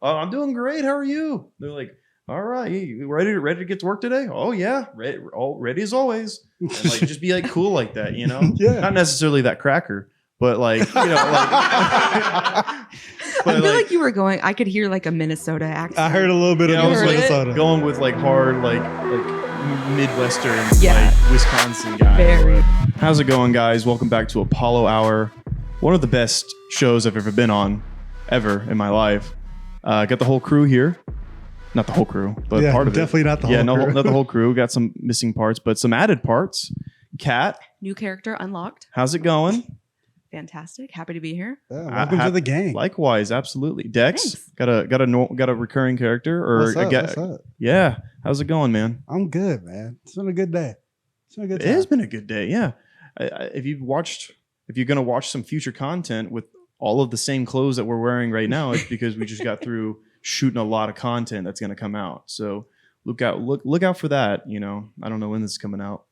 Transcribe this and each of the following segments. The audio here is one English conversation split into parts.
Oh, I'm doing great. How are you? They're like, all right, you ready to get to work today? Oh yeah, ready as always. And like just be like cool like that, you know? Yeah. Not necessarily that cracker, but like, you know, like I feel like you were going. I could hear like a Minnesota accent. I heard a little bit of I was like Minnesota. going with like hard like Midwestern like Wisconsin guy. Very. How's it going, guys? Welcome back to Apollo Hour, one of the best shows I've ever been on, ever in my life. Got the whole crew here. Not the whole crew, but part of definitely it. not the whole crew. Not the whole crew. Got some missing parts, but some added parts. Kat, New character unlocked. how's it going? Fantastic. Happy to be here. Yeah, welcome to the gang. Likewise, absolutely. Dex, Thanks. got a recurring character or What's up? Yeah. How's it going, man? I'm good, man. It's been a good day. It's been a good It time. has been a good day. Yeah. If you're gonna watch some future content with all of the same clothes that we're wearing right now, it's because we just got through shooting a lot of content that's gonna come out. So look out for that. You know, I don't know when this is coming out,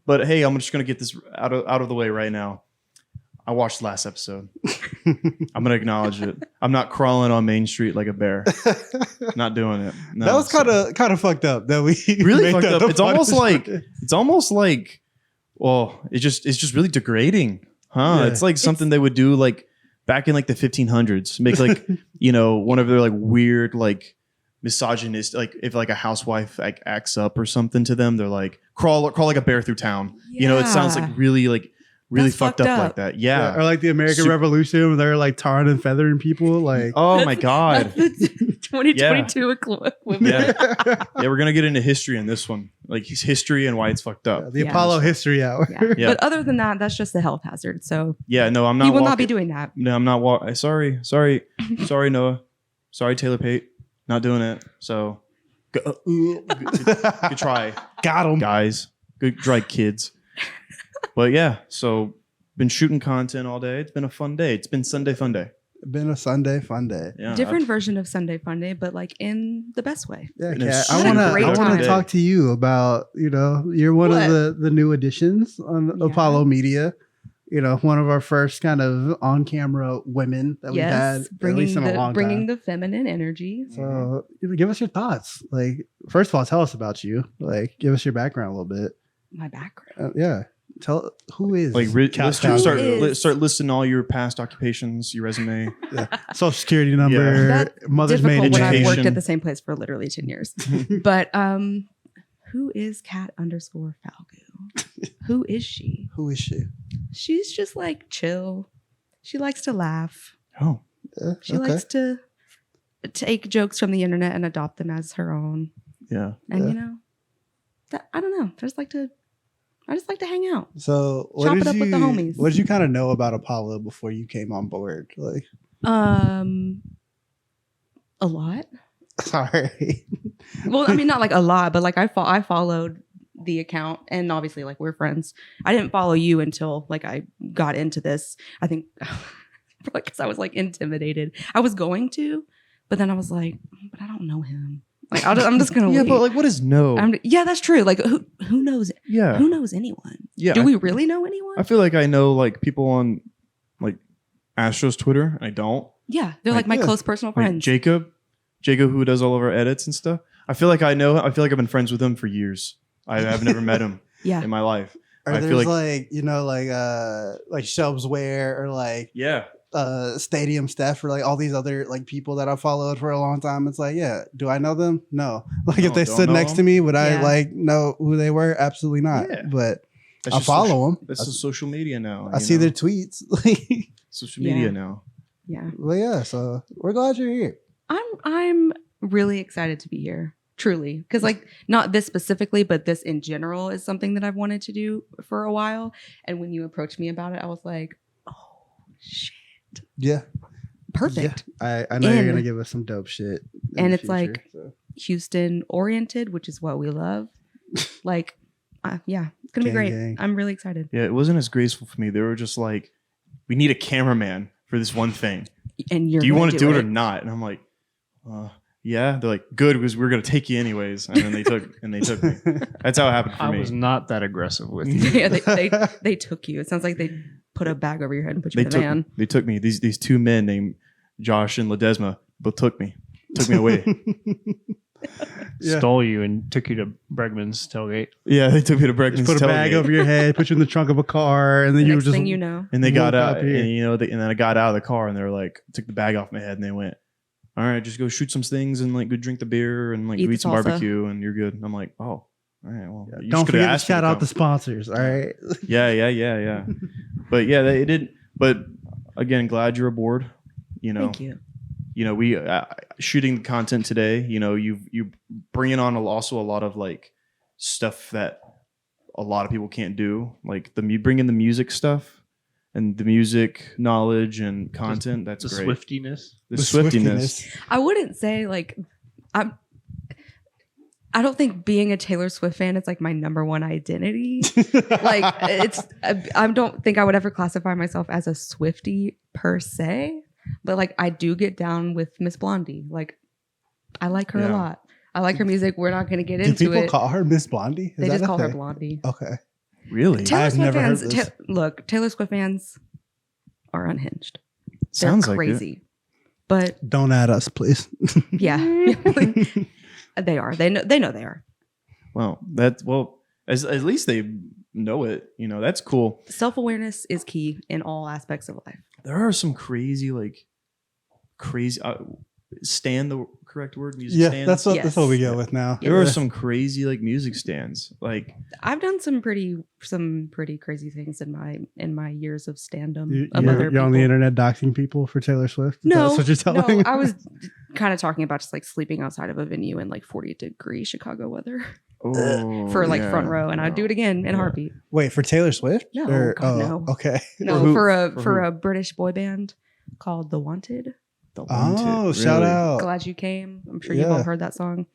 but hey, I'm just gonna get this out of the way right now. I watched the last episode. I'm gonna acknowledge it. I'm not crawling on Main Street like a bear. Not doing it. No, that was kind of fucked up. That we really made fucked that up. the It's almost punishment. like, well, it's just really degrading, huh? Yeah. It's like something they would do like back in like the 1500s. Make like you know one of their like weird like misogynist, like if like a housewife like acts up or something to them, they're like crawl like a bear through town. You know, it sounds like really That's fucked up like that. Yeah. Or like the American Revolution, where they're like tarring and feathering people. Like, Oh my god. That's the 2022 equivalent. Yeah. Yeah, we're gonna get into history in this one, like history and why it's fucked up. the Apollo History Hour. Yeah. Yeah. But other than that, that's just a health hazard. So Yeah, no, I'm not. he will not walking- be doing that. No, I'm not. Sorry, Noah. Sorry, Taylor Pate. Not doing it. So, good try, Got him. guys. Good try, kids. But yeah, so been shooting content all day. It's been a fun day. It's been Sunday fun day. Been a Sunday fun day. Yeah, Different version of Sunday Fun Day, but like in the best way. Yeah, And Kat, it's I been a want great to time. talk to you about, you're one What? of the new additions on Yeah. Apollo Media. You know, one of our first kind of on-camera women that we've had at least in a long bringing time. the feminine energy. So give us your thoughts. Like, first of all, tell us about you. Like, give us your background a little bit. My background. Yeah. Tell who is like Kat let's Fowler? start listing all your past occupations, your resume. Social security number, That's mother's maiden Difficult when I've name. worked education. at the same place for literally 10 years. But who is Kat_Falgu? Who is she? Who is she? She's just like chill. She likes to laugh. Oh, Yeah, She likes to take jokes from the internet and adopt them as her own. yeah. And Yeah. you know, that I don't know. I just like to hang out. So Chop it up with the homies. What did you kind of know about Apollo before you came on board? Like, A lot. sorry. Well, I mean, not like a lot, but like I followed the account, and obviously, like we're friends. I didn't follow you until like I got into this. I think because I was like intimidated. I was going to, but then I was like, but I don't know him. Like I'm just gonna Yeah, wait. but like, what is no? Yeah, that's true. Like who knows? Yeah, Who knows anyone? yeah. Do we really know anyone? I feel like I know like people on like Astro's Twitter. I don't. Yeah, they're like my close personal Like friends. Jacob who does all of our edits and stuff. I feel like I know. I feel like I've been friends with him for years. I've never met him Yeah, in my life. Or I there's feel like Shelbsware or like Yeah, Stadium Steph or like all these other like people that I followed for a long time. It's like, yeah, do I know them? No. Like No, if they don't stood know next them. to me, would I Yeah. like know who they were? Absolutely not. Yeah. But That's I just follow them. This is social media now. I you see know? their tweets. social Yeah. media now. yeah. But yeah, so we're glad you're here. I'm really excited to be here. Truly, because like not this specifically, but this in general is something that I've wanted to do for a while. And when you approached me about it, I was like, oh shit, Yeah. perfect. Yeah. I know you're gonna give us some dope shit. in And the it's like- future, so. Houston oriented, which is what we love. Like, yeah, it's gonna be Gang, great. gang. I'm really excited. Yeah, it wasn't as graceful for me. They were just like, we need a cameraman for this one thing. And you're Do you gonna want to do it or not? And I'm like, yeah. They're like, good, because we're gonna take you anyways. And then they took me. That's how it happened for I me. was not that aggressive with you. Yeah, they took you. It sounds like they put a bag over your head and put you They in the van. took me. These two men named Josh and Ledesma both took me. took me away. Yeah. Stole you and took you to Bregman's tailgate. Yeah, they took me to Bregman's. Just put a bag tailgate. over your head, put you in the trunk of a car, and then The you next just thing you know, And they got Walk out, up here. and and then I got out of the car, and they were like, took the bag off my head, and they went, "All right, just go shoot some things, and like go drink the beer, and like Eat go the eat some salsa. barbecue, and you're good." And I'm like, "Oh, all right, well, you don't just coulda forget to asked me shout to out come." the sponsors. All right. Yeah. But yeah, they did. But again, glad you're aboard. thank you. We shooting the content today. You bringing on also a lot of like stuff that a lot of people can't do, like bring in the music stuff and the music knowledge and content. That's The great. swiftiness. The swiftiness. I wouldn't say like I don't think being a Taylor Swift fan is like my number one identity. Like I don't think I would ever classify myself as a Swiftie per se, but like I do get down with Miss Blondie. Like I like her a Yeah. lot. I like her music. We're not going to get Do into people it. call her Miss Blondie? Is They that just a call her thing? Blondie. Okay. Really? Taylor I've Swift never heard fans, this. look, Taylor Swift fans are unhinged. Sounds They're like it. crazy. But Don't add us, please. yeah, they are. They know they are. Well, at least they know it. That's cool. Self-awareness is key in all aspects of life. There are some crazy stand the correct word? Music Yeah, stands? that's what we Yes. go with now. There are some crazy like music stands. Like I've done some pretty crazy things in my years of stand-up You- of You're, other you're people. on the internet doxing people for Taylor Swift? No, That's what you're telling no, me? I was kind of talking about just like sleeping outside of a venue in like 40-degree Chicago weather for like front row, and I'd do it again in a heartbeat. Wait, for Taylor Swift? No, Or- God, no. Okay. No, who? for For who? a British boy band called The Wanted. Oh, shout out. Glad you came. I'm sure you've Yeah. all heard that song.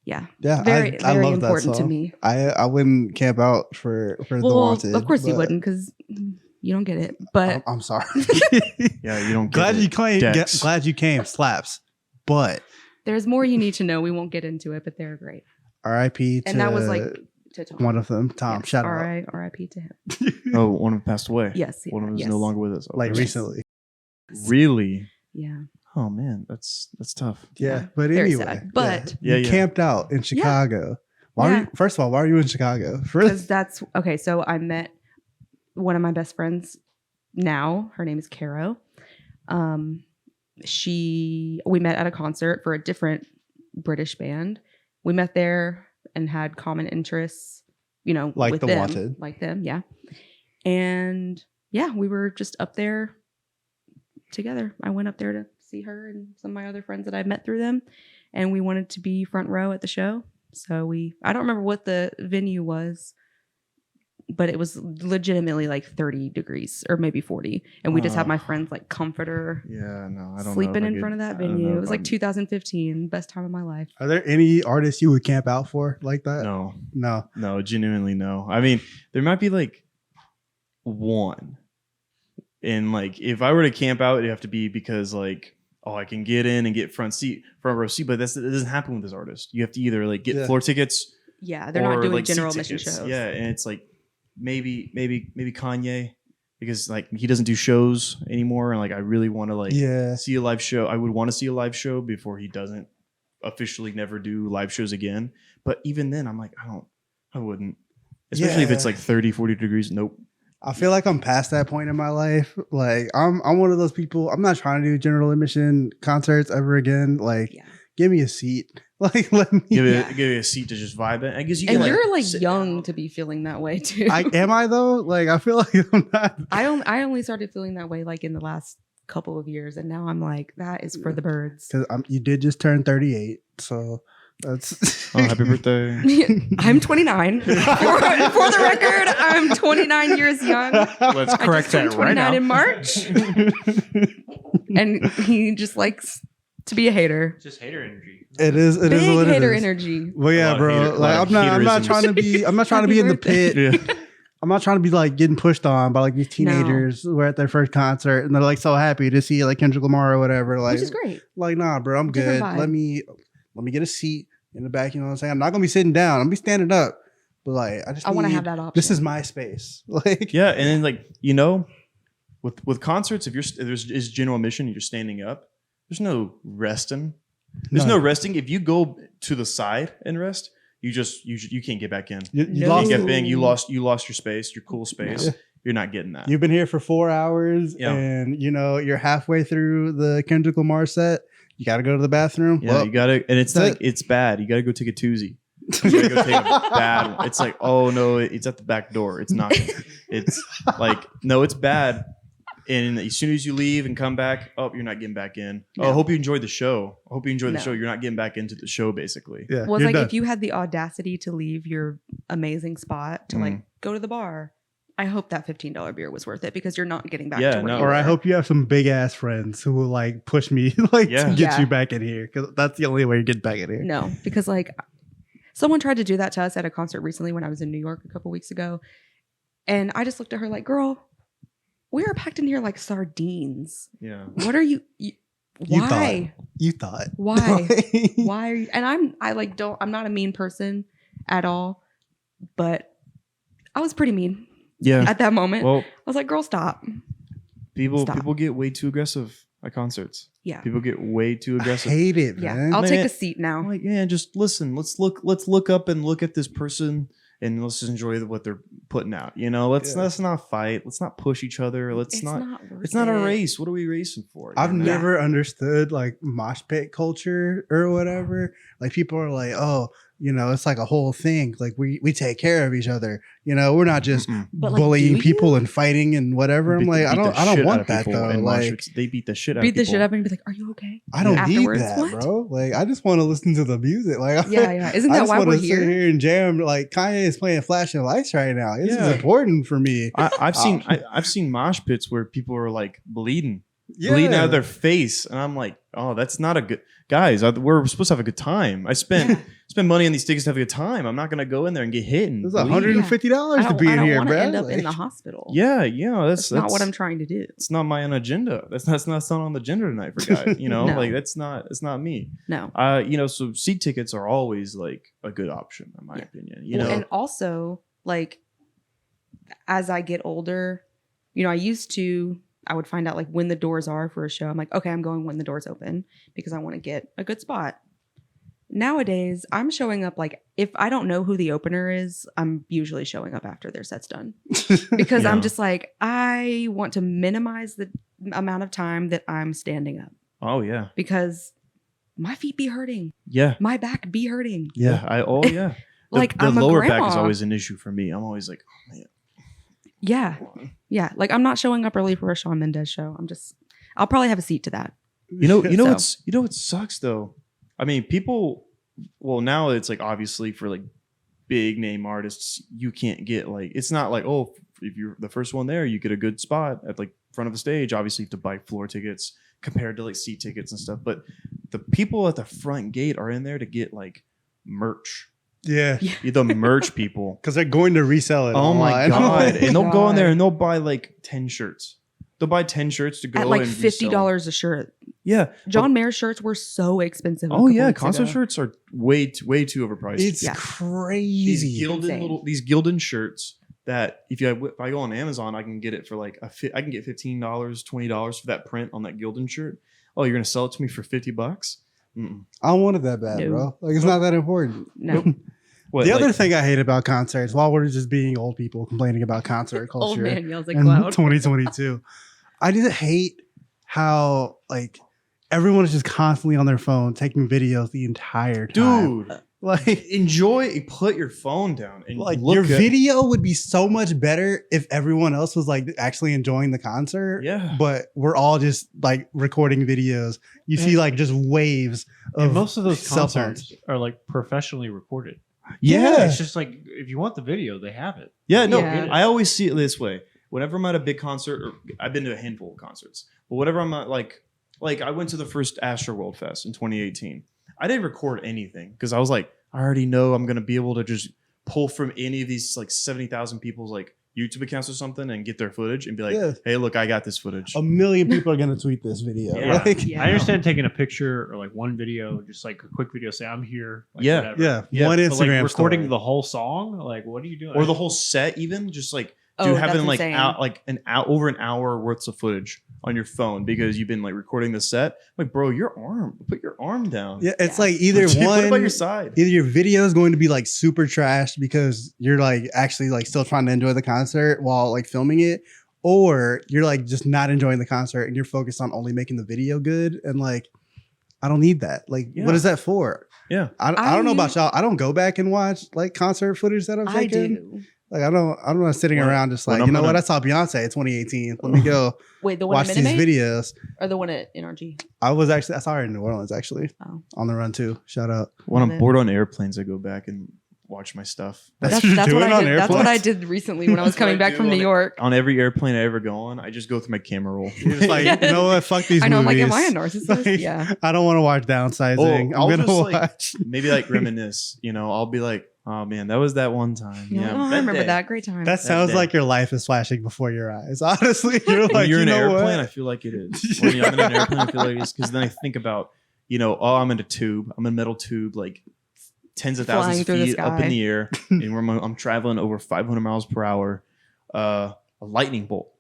Yeah, Yeah, very I very love that important to song. me. I wouldn't camp out for The Well, Wanted. of course you but wouldn't, because you don't get it. But I'm sorry. Yeah, you don't get glad it. you came. Dex. Glad you came. Slaps. But there's more you need to know. We won't get into it, but they're great. R.I.P. to And that was like to Tom. one of them. Tom, Yes, shout out. R.I.P. to him. Oh, one of them passed away. Yes. One of them is yes. no longer with us. Like Okay. recently. Really? Yeah. Oh man, that's tough. Yeah. Yeah, But very anyway. sad. But- Yeah, you yeah. camped out in Chicago. Why Yeah. were you, first of all, why are you in Chicago? Because that's okay. So I met one of my best friends now. Her name is Caro. We met at a concert for a different British band. We met there and had common interests, Like with The them, Wanted. like them, yeah. And yeah, we were just up there together. I went up there to see her and some of my other friends that I met through them, and we wanted to be front row at the show. So I don't remember what the venue was, but it was legitimately like 30 degrees or maybe 40. And we just had my friends like comforter Yeah, no, I don't sleeping know. in front of that venue. It was like 2015, best time of my life. Are there any artists you would camp out for like that? No, genuinely no. I mean, there might be like one. And like if I were to camp out, it'd have to be because like, oh, I can get in and get front row seat, but it doesn't happen with this artist. You have to either like get floor tickets. Yeah, they're not or, doing like, seat general admission tickets. shows. Yeah, and it's like maybe Kanye, because like he doesn't do shows anymore, and like I really want to like see a live show. I would want to see a live show before he doesn't officially never do live shows again. But even then, I'm like, I wouldn't, especially if it's like 30, 40 degrees. Nope. I feel like I'm past that point in my life. Like I'm one of those people. I'm not trying to do general admission concerts ever again. Like, give me a seat. Like, let me give it a seat to just vibe it. I guess you And can you're like sit young down. to be feeling that way too. Am I though? Like, I feel like I'm not. I only started feeling that way like in the last couple of years, and now I'm like, that is for the birds. Because you did just turn 38, so that's. Oh, happy birthday! I'm 29. For the record, I'm 29 years young. Let's I correct just turned that right 29 now. in March, and he just likes to be a hater. Just hater energy. It is Big what it hater is. energy. Well, A yeah, lot of bro. hater- a Like lot of I'm not haterisms. trying to be. I'm not trying to Happy be in the birthday. pit. I'm not trying to be like getting pushed on by like these teenagers who are at their first concert and they're like so happy to see like Kendrick Lamar or whatever. Like, Which is great. like nah, bro, I'm Different good. vibe. Let me get a seat in the back. You know what I'm saying? I'm not gonna be sitting down. I'm gonna be standing up. But like, I want to have that option. This is my space. Like, Yeah, and then like with concerts, if there's is general admission, and you're standing up. There's no resting. There's no None. resting. If you go to the side and rest, you can't get back in. You No. lost You it. get bang. You lost your space, your cool space. No. You're not getting that. You've been here for 4 hours, Yeah. and you're halfway through the Kendrick Lamar set. You got to go to the bathroom. Yeah, Well, you gotta, and it's that's like it's bad. You gotta go take a toozy. You gotta go take a bad one. It's like, oh no, it's at the back door. It's not. It's like, no, it's bad. And as soon as you leave and come back, oh, you're not getting back in. Oh, I No. hope you enjoyed the show. I hope you enjoyed the No. show. You're not getting back into the show, basically. yeah, Well, it's you're like done. if you had the audacity to leave your amazing spot to like go to the bar, I hope that $15 beer was worth it because you're not getting back Yeah, to where no. you or were. I hope you have some big ass friends who will like push me like Yeah. to get Yeah. you back in here because that's the only way you get back in here. No, because like someone tried to do that to us at a concert recently when I was in New York a couple weeks ago. And I just looked at her like, girl, we are packed in here like sardines. Yeah. What are you why? You thought Why? Why are you? And I'm not a mean person at all, but I was pretty mean Yeah. at that moment. Well, I was like, girl, stop. Stop. people get way too aggressive at concerts. Yeah. People get way too I aggressive. hate it, Yeah. man. I'll Man, take a seat now. I'm like, yeah, just listen. Let's look up and look at this person and let's just enjoy what they're putting out. Let's not fight. Let's not push each other. Let's It's not. worth It's not a it. race. What are we racing for? I've You know? never understood like mosh pit culture or whatever. Like people are like, oh, it's like a whole thing. Like we take care of each other. We're not just Mm-mm. But, like, bullying do people you? and fighting and whatever. I'm Beat- like, I beat the don't shit out want of that people though. in mosh Like pits. They beat the shit out Beat of the people. shit up and be like, are you okay? I don't need Afterwards, that, what? bro. Like I just want to listen to the music. Like Yeah. Isn't I that just why want we're to sit here? here and jam. Like Kanye is playing Flashing Lights right now. This Yeah. is important for me. I've seen mosh pits where people are like bleeding Yeah. out of their face, and I'm like, oh, that's not a good. Guys, we're supposed to have a good time. I spend money on these tickets to have a good time. I'm not gonna go in there and get hit and It's bleed. $150 to be in here, want bro. to end up in Like- the hospital. Yeah, That's not what I'm trying to do. It's not my own agenda. That's not on the agenda tonight for guys. No. Like it's not me. No. So seat tickets are always like a good option in my Yeah. opinion. Well, and also, like, as I get older, I would find out like when the doors are for a show. I'm like, okay, I'm going when the doors open because I want to get a good spot. Nowadays, I'm showing up like if I don't know who the opener is, I'm usually showing up after their set's done because Yeah. I'm just like, I want to minimize the amount of time that I'm standing up Oh yeah. because my feet be hurting, Yeah. my back be hurting. Yeah. Yeah. Like, the I'm a lower grandma. back is always an issue for me. I'm always like, oh man. Yeah. Yeah. Like I'm not showing up early for a Shawn Mendes show. I'll probably have a seat to that. What sucks though. I mean, people. Well, now it's like obviously for like big name artists, you can't get like it's not like oh if you're the first one there, you get a good spot at like front of the stage. Obviously, you have to buy floor tickets compared to like seat tickets and stuff. But the people at the front gate are in there to get like merch. Yeah. The merch people. Because they're going to resell it. Oh my online. god! And they'll go in there God. and they'll buy like 10 shirts. They'll buy 10 shirts to go At like and resell. $50 a shirt. Yeah. John Mayer shirts were so expensive. a Oh couple yeah, weeks concert ago. shirts are way too overpriced. It's Yeah. crazy. These gilded shirts that if I go on Amazon, I can get it for like I can get $15, $20 for that print on that gilded shirt. Oh, you're gonna sell it to me for $50? Mm-mm. I don't want it that bad, No. bro. Like it's not that important. No. What, The like- other thing I hate about concerts, while we're just being old people complaining about concert culture Old man yells at in cloud. 2022, I just hate how like everyone is just constantly on their phone taking videos the entire time. dude, Like put your phone down and like look your at, video would be so much better if everyone else was like actually enjoying the concert. Yeah. But we're all just like recording videos. You see like just waves of And most of those cell phones. concerts are like professionally recorded. Yeah. It's just like if you want the video, they have it. Yeah, no, Yeah. I always see it this way. Whenever I'm at a big concert, or I've been to a handful of concerts, but whenever I'm at like I went to the first Astroworld Fest in 2018. I didn't record anything because I was like, I already know I'm gonna be able to just pull from any of these like 70,000 people's like YouTube accounts or something and get their footage and be like, Yeah. hey, look, I got this footage. A million people are gonna tweet this video. Yeah. Like, Yeah. I understand taking a picture or like one video, just like a quick video, say I'm here. Like, Yeah. whatever. yeah, Yeah, one But Instagram like recording story. the whole song, like what are you doing? Or the whole set, even just like Oh, having that's like insane. over an hour worth of footage on your phone because you've been like recording the set. Like, bro, put your arm down. Yeah, it's Yeah. like either Dude, one, put it by your side. either your video is going to be like super trash because you're like actually like still trying to enjoy the concert while like filming it, or you're like just not enjoying the concert and you're focused on only making the video good. And like, I don't need that. Like, Yeah. what is that for? Yeah. I don't know about y'all. I don't go back and watch like concert footage that I've I taken. do. Like, I'm not sitting Well, around just when like, I'm you know gonna- what? I saw Beyonce in 2018. Let me go Wait, the one watch at these Minute Maid videos. or the one at NRG? I saw her in New Orleans actually Oh. on the run too. Shout out. When Love I'm it. bored on airplanes, I go back and watch my stuff. That's That's, what you're that's what doing I on did. That's what I airplanes? did recently when I was That's what coming I back do from New on- York. On every airplane I ever go on, I just go through my camera roll. You're just like, you know what? Fuck these I know. I'm like, movies. am I a narcissist? Like, Yeah. I don't want to watch downsizing. Oh, I'll I'm gonna just, like, watch. Maybe like reminisce. I'll be like, oh man, that was that one time. You're Yeah, like, oh, I remember day. that. Great time. That sounds day. like your life is flashing before your eyes. Honestly, you're When like, you're you in an know airplane, I what? feel like it is. When I'm in an airplane, I feel like it's because then I think about, oh, I'm in a tube. I'm in a metal tube, like tens of thousands Flying of through the feet up in sky. the air, and I'm traveling over 500 miles per hour. A lightning bolt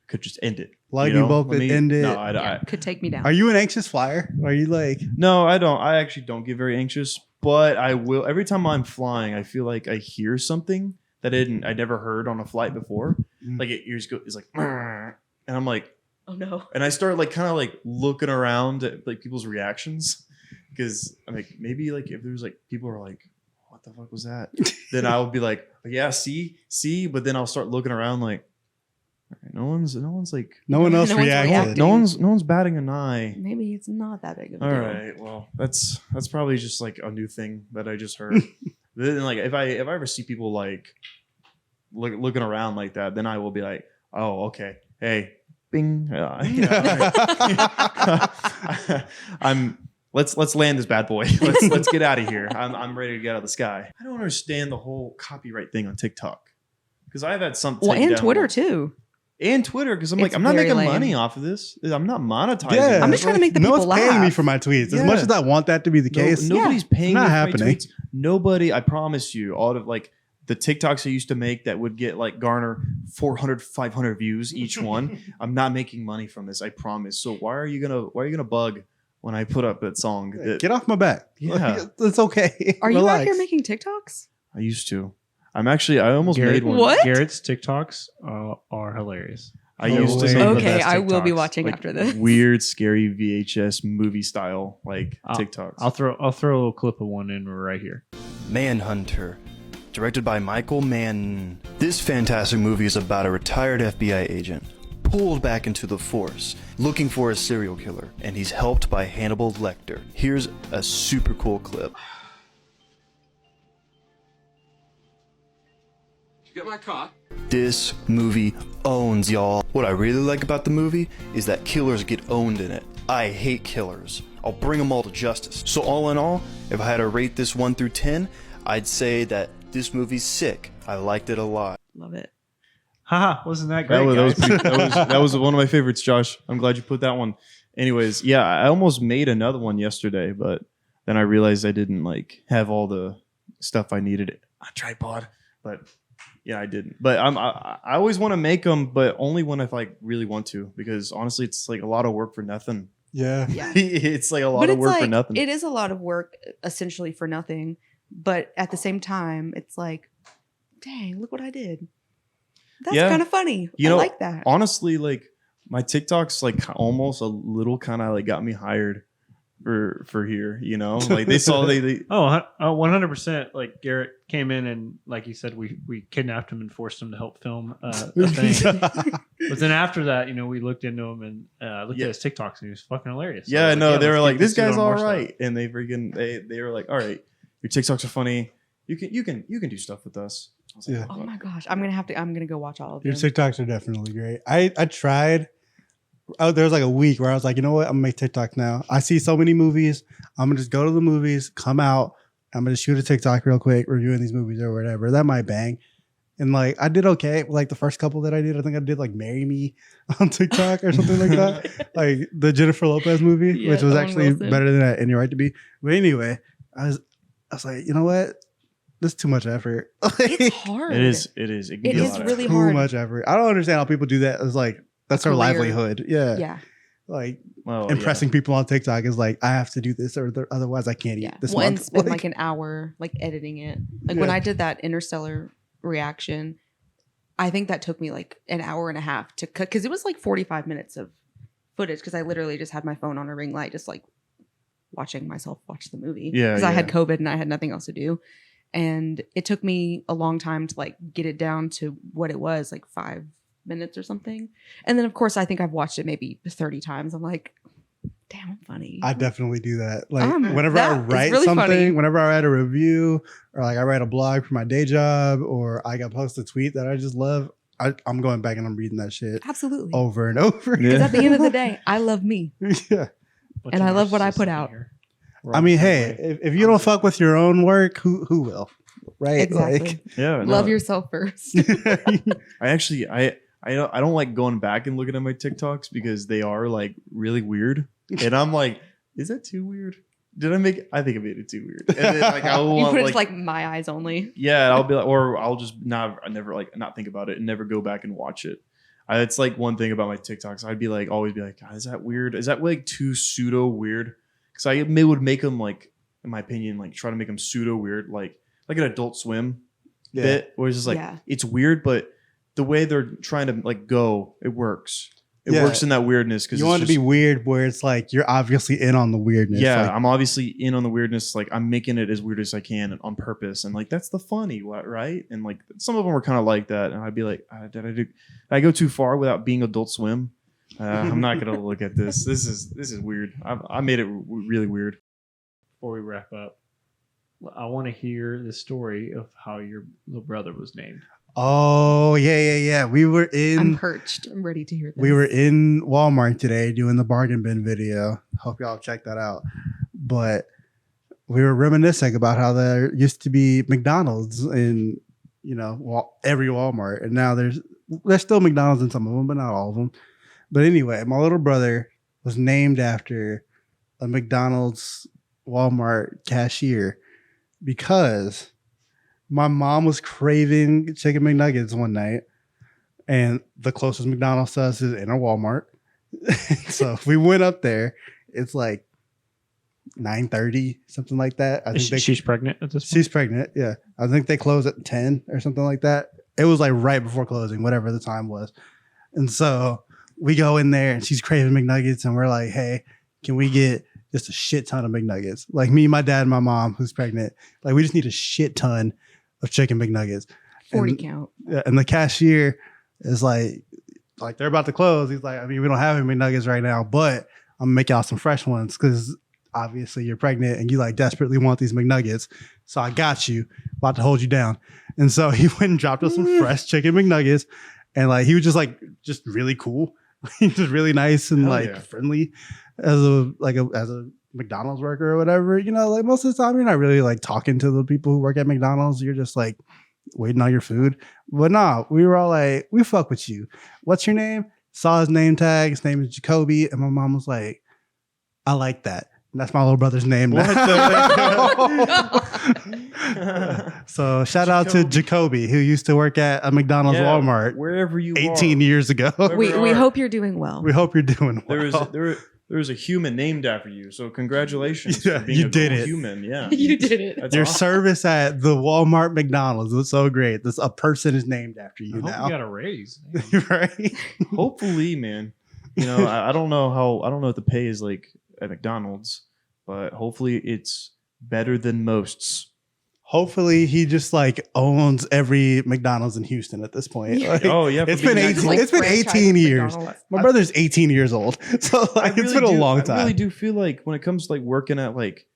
could just end it. Lightning bolt Let could end it. No, Yeah, could take me down. Are you an anxious flyer? Are you like? No, I don't. I actually don't get very anxious, but I will. Every time I'm flying, I feel like I hear something that I never heard on a flight before. Mm. Like it's like, and I'm like, Oh no. and I start like kind of like looking around at like people's reactions because I'm like maybe like if there's like people are like, what the fuck was that? Then I would be like, yeah, see, but then I'll start looking around like, all right, no one's like, No one else No one's reacted. reacting. no one's batting an eye. Maybe it's not that big of a All deal. right, well, that's probably just like a new thing that I just heard. Then like if I ever see people like looking around like that, then I will be like, oh, okay, hey, bing. Let's land this bad boy. Let's get out of here. I'm ready to get out of the sky. I don't understand the whole copyright thing on TikTok because I've had some. Well, taken and down Twitter once. too. And Twitter because I'm It's like I'm not very making lame. money off of this. I'm not monetizing. Yeah, I'm just trying to make the no people one's paying me laugh. for my tweets. As Yeah. much as I want that to be the case, Nobody's paying Not me for my happening. tweets. Nobody, I promise you, all of like the TikToks I used to make that would get like garner 400, 500 views each one. I'm not making money from this. I promise. So why are you gonna bug when I put up that song? That- get off my back. Yeah. It's okay. Are you out Relax. here making TikToks? I used to. I almost Garrett- made one. What? Garrett's TikToks are hilarious. I No used to way. make the Okay, best I will be TikToks. watching like after this. weird, scary VHS movie style like I'll- TikToks. I'll throw a little clip of one in right here. Manhunter, directed by Michael Mann. This fantastic movie is about a retired FBI agent pulled back into the force, looking for a serial killer, and he's helped by Hannibal Lecter. Here's a super cool clip. Did you get my car? This movie owns, y'all. What I really like about the movie is that killers get owned in it. I hate killers. I'll bring them all to justice. So all in all, if I had to rate this 1 through 10, I'd say that this movie's sick. I liked it a lot. Love it. Haha, wasn't that great? That was, guys? that was one of my favorites, Josh. I'm glad you put that one. Anyways, yeah, I almost made another one yesterday, but then I realized I didn't like have all the stuff I needed on tripod. But yeah, I didn't. But I always want to make them, but only when I like really want to, because honestly, it's like a lot of work for nothing. Yeah. Yeah. It's like a lot But of it's work like for nothing. it is a lot of work essentially for nothing. But at the same time, it's like, dang, look what I did. That's Yeah. kind of funny. You I know, like that. Honestly, like my TikToks like almost a little kind of like got me hired for here, like they saw they Oh, 100%. Like Garrett came in and, like you said, we kidnapped him and forced him to help film a thing. But then after that, we looked into him and looked Yeah. at his TikToks and he was fucking hilarious. So yeah, I was no, they were let's like, keep this doing guy's more all stuff. right, and they were like, all right, your TikToks are funny. You can do stuff with us. I was like, Yeah. Oh my gosh, I'm gonna go watch all of them. Your TikToks are definitely great. I tried. There was like a week where I was like, you know what? I'm gonna make TikTok now. I see so many movies. I'm gonna just go to the movies, come out. I'm gonna shoot a TikTok real quick, reviewing these movies or whatever. That might bang. And like I did okay. Like the first couple that I did, I think I did like "Marry Me" on TikTok or something like that. Like the Jennifer Lopez movie, Yeah, which was Owen actually Wilson. better than that. And you're right to be. But anyway, I was like, you know what? That's too much effort. It's hard. It is. It is. It, can It be a is lot of really effort. Too hard. much effort. I don't understand how people do that. It's like that's their Career. livelihood. Yeah. Yeah. Like Well, impressing people on TikTok is like I have to do this or otherwise I can't eat Yeah. this Well, and month. spend like an hour like editing it. Like when Yeah. I did that Interstellar reaction, I think that took me like an hour and a half to cut because it was like 45 minutes of footage because I literally just had my phone on a ring light, just like watching myself watch the movie. Yeah, Because I had yeah. COVID and I had nothing else to do. And it took me a long time to like get it down to what it was, like 5 minutes or something. And then of course I think I've watched it maybe 30 times. I'm like, damn, I'm funny. I definitely do that. Like whenever that I is write really something, funny. whenever I write a review or like I write a blog for my day job or I got post a tweet that I just love, I'm going back and I'm reading that shit Absolutely. over and over. Yeah. Because at the end of the day, I love me. Yeah. And I love what I put out. I mean, hey, if you don't fuck with your own work, who will? Right? Exactly. Yeah. Love no. yourself first. Like, I actually I don't like going back and looking at my TikToks because they are like really weird, and I'm like, is that too weird? Did I make? I think I made it too weird. And then like I will You put it like, to like my eyes only. yeah, I'll be like, or I'll just I never like not think about it and never go back and watch it. It's like one thing about my TikToks. I'd be like, always be like, God, is that weird? Is that like too pseudo weird? Because I would make them like, in my opinion, like try to make them pseudo weird, like an Adult Swim Yeah. bit, where it's just like Yeah. it's weird, but the way they're trying to like go, it works. It Yeah. works in that weirdness because you want it to be weird where it's like you're obviously in on the weirdness. yeah, Like, I'm obviously in on the weirdness. Like I'm making it as weird as I can on purpose, and like that's the funny, right? And like some of them were kind of like that, and I'd be like, did I go too far without being Adult Swim? I'm not gonna look at this. This is weird. I made it really weird. Before we wrap up, I want to hear the story of how your little brother was named. oh yeah. We were I'm in perched. I'm ready to hear this. we were in Walmart today doing the bargain bin video. Hope y'all check that out. But we were reminiscing about how there used to be McDonald's in every Walmart, and now there's still McDonald's in some of them, but not all of them. But anyway, my little brother was named after a McDonald's Walmart cashier because my mom was craving chicken McNuggets one night, and the closest McDonald's to us is in a Walmart. So we went up there. It's like 9:30, something like that. I think She's pregnant at this point. she's pregnant. Yeah, I think they close at 10 or something like that. It was like right before closing, whatever the time was. And so we go in there, and she's craving McNuggets, and we're like, "Hey, can we get just a shit ton of McNuggets?" Like me, my dad, and my mom, who's pregnant. Like we just need a shit ton of chicken McNuggets. 40 And- count. Yeah, and the cashier is like they're about to close. He's like, I mean, we don't have any McNuggets right now, but I'm gonna make y'all some fresh ones because obviously you're pregnant and you like desperately want these McNuggets. So I got you, about to hold you down. And so he went and dropped us some fresh chicken McNuggets, and like he was just really cool. He was really nice and Hell like yeah. friendly as a McDonald's worker or whatever. Like most of the time you're not really like talking to the people who work at McDonald's. You're just like waiting on your food. But nah, we were all like, we fuck with you. What's your name? Saw his name tag. His name is Jacoby. And my mom was like, I like that. And that's my little brother's name What now. So shout out to Jacoby, who used to work at a McDonald's Yeah, Walmart wherever you 18 are. years ago. Wherever We you are. hope you're doing well. We hope you're doing well. There is a human named after you. So congratulations Yeah, for being you a did cool it. human. Yeah. You did it. That's Your awesome. service at the Walmart McDonald's was so great. A person is named after I you hope now. you got a raise. Right? Hopefully, man. I don't know what the pay is like at McDonald's, but hopefully it's better than most's. Hopefully he just like owns every McDonald's in Houston at this point. Yeah. Like, Oh yeah, it's for been being 18 that Like it's been franchise 18 of years. McDonald's. My brother's 18 years old. So like it's been a long time. I really do feel like when it comes to like working at like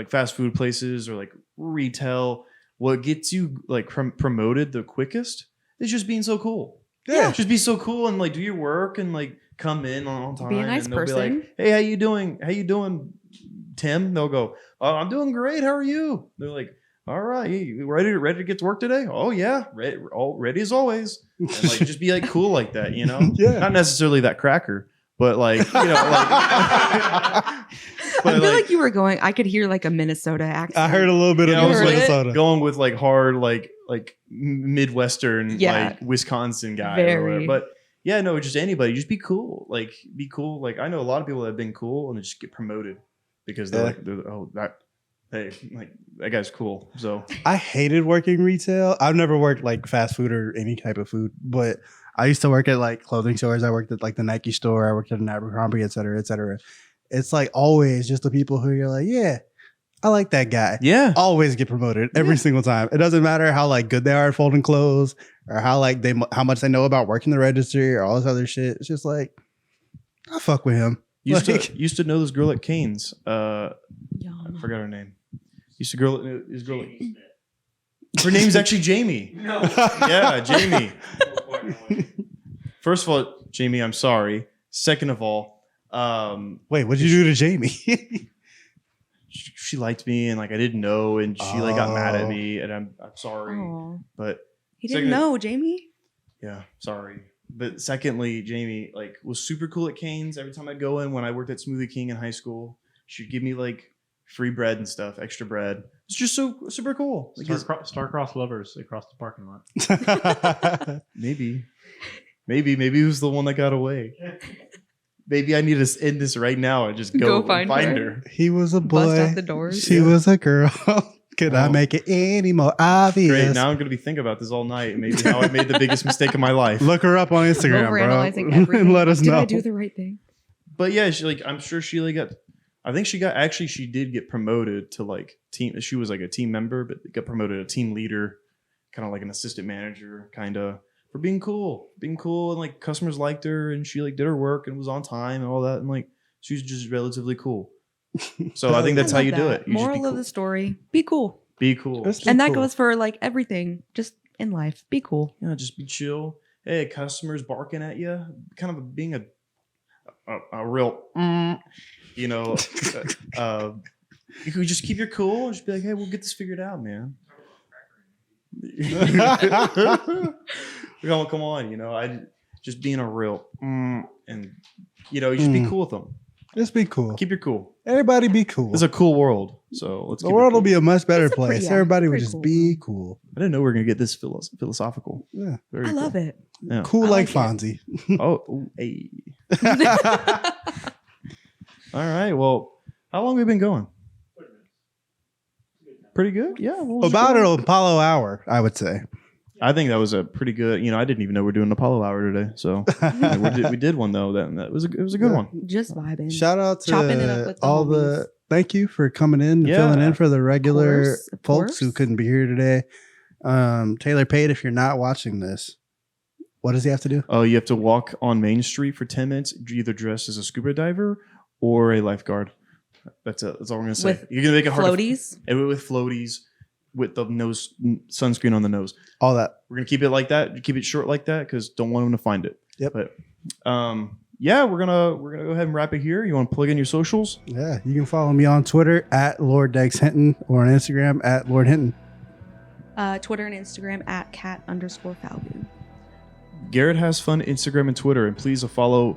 fast food places or like retail, what gets you like promoted the quickest is just being so cool. Yeah. Just be so cool and like do your work and like come in on time. Be a nice and they'll person. Be like, hey, how you doing? How you doing, Tim? They'll go, oh, I'm doing great. How are you? They're like, all right, you ready to get to work today? Oh yeah, ready as always. And like just be like cool like that, Yeah. Not necessarily that cracker, but like like I feel like you were going. I could hear like a Minnesota accent. I heard a little bit Yeah, I of was like, Minnesota. going with like hard, like Midwestern, Yeah. like Wisconsin guy. Or Very. whatever. But yeah, no, just anybody, just be cool. Like, be cool. Like, I know a lot of people that have been cool and they just get promoted because they're hey, like that guy's cool. So I hated working retail. I've never worked like fast food or any type of food, but I used to work at like clothing stores. I worked at like the Nike store. I worked at an Abercrombie, et cetera, et cetera. It's like always just the people who you're like, yeah, I like that guy. yeah, Always get promoted every single time. It doesn't matter how like good they are at folding clothes or how like how much they know about working the registry or all this other shit. It's just like I fuck with him. used Like- to know this girl at Canes. I Yum. forgot her name. Used to girl. This girl. Her name's actually Jamie. No. Yeah, Jamie. First of all, Jamie, I'm sorry. Second of all, Wait, what'd you do to Jamie? she liked me and like I didn't know, and she like got mad at Oh. me, and I'm sorry, Oh, but he didn't Second- know, Jamie. yeah, sorry. But secondly, Jamie like was super cool at Canes. Every time I'd go in when I worked at Smoothie King in high school, she'd give me like free bread and stuff, extra bread. It's just so super cool. Like, Star-crossed lovers across the parking lot. maybe it was the one that got away. Maybe I need to end this right now and just go, Go find her. He was a Bust out boy. the doors. She was a girl. Could I Oh. make it any more obvious? Great. Now I'm gonna be thinking about this all night. Maybe how I made the biggest mistake of my life. Look her up on Instagram, Overanalyzing bro, everything. and let us Did know. I do the right thing? But yeah, she like I'm sure she like got. I think she got actually she did get promoted to like team. She was like a team member, but got promoted to team leader, kind of like an assistant manager, kind of for being cool, and like customers liked her, and she like did her work and was on time and all that, and like she was just relatively cool. So I think that's I how love you do that. it. You just Moral be cool. of the story: be cool, Be cool. That's- and that cool. goes for like everything. Just in life, be cool. Yeah, just be chill. Hey, customers barking at you, kind of being a real, you know, you could just keep your cool and just be like, hey, we'll get this figured out, man. Come on, you know, I just being a real, and you know, you just be cool with them. Just be cool. Keep your cool. Everybody be cool. It's a cool world, so let's. The keep it world cool. will be a much better It's a pretty- place. yeah, Everybody would pretty just cool. be cool. I didn't know we were gonna get this philosophical. Yeah. Very I love cool. it. Yeah. Cool I like like Fonzie. Oh, ooh, hey. All right. Well, how long have we been going? Pretty good. Yeah. Well, About an Apollo hour, I would say. I think that was a pretty good. You know, I didn't even know we are doing an Apollo hour today. So we did one though. That was a good one. Just vibing. Shout out Chopping it up with the all homies. the. Thank you for coming in and Yeah. filling in for the regular course, of folks who course. couldn't be here today. Taylor Pate, if you're not watching this, what does he have to do? Oh, you have to walk on Main Street for 10 minutes, either dressed as a scuba diver or a lifeguard. That's it. That's all I'm gonna say. With You're gonna make it hard. Floaties. With floaties, with the nose sunscreen on the nose. All that. We're gonna keep it like that. Keep it short like that because don't want them to find it. Yep. But yeah, we're gonna go ahead and wrap it here. You want to plug in your socials? Yeah. You can follow me on Twitter at Lord Dex Hinton or on Instagram at Lord Hinton. Twitter and Instagram at cat_Falgoon. Garrett has fun Instagram and Twitter, and please follow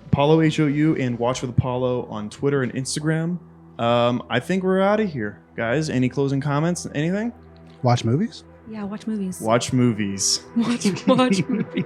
Apollo HOU and Watch with Apollo on Twitter and Instagram. I think we're out of here, guys. Any closing comments? Anything? Watch movies. Yeah, watch movies. Watch movies. Watch movies.